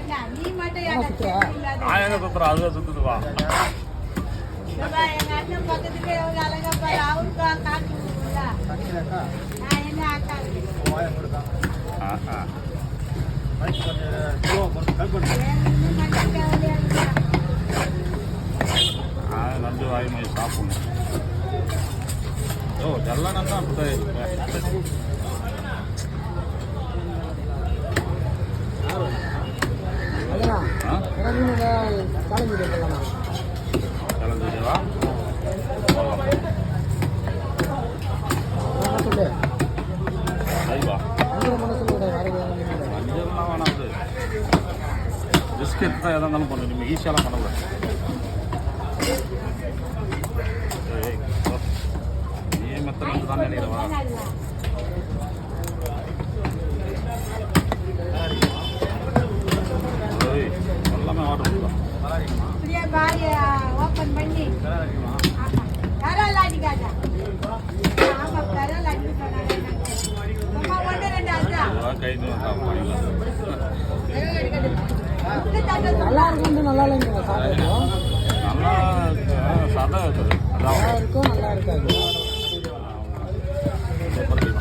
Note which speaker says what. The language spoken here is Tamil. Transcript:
Speaker 1: நான் எங்க சுத்துறேன், அதுவே சுத்துதுவா.
Speaker 2: எங்க அண்ணன் பக்கத்துக்கு எவ்வளவு அழகா பாரு, அவருக்கு காட்டு நான் என்ன அக்கா
Speaker 1: நன்றி வாய்மை சாப்பிடணும். ஓ ஜல்லனா தான் அப்படியே கிளம்பிடுவா. மஞ்சள்லாம் வேணாது, பிஸ்கெட் தான் எதாக இருந்தாலும் பண்ணு. நீங்கள் ஈஸியாலாம் பண்ணக்கூடாது. நீ மெத்தனை தான் நினைக்கிறவா? எல்லாமே ஆர்டர் கொடுக்கலாம்.
Speaker 2: ஓப்பன் பண்ணி
Speaker 3: நல்லா இருக்கும். நல்லா இல்லைங்க
Speaker 1: நல்லா சதை இருக்குது.
Speaker 3: நல்லா இருக்கும், நல்லா இருக்காது.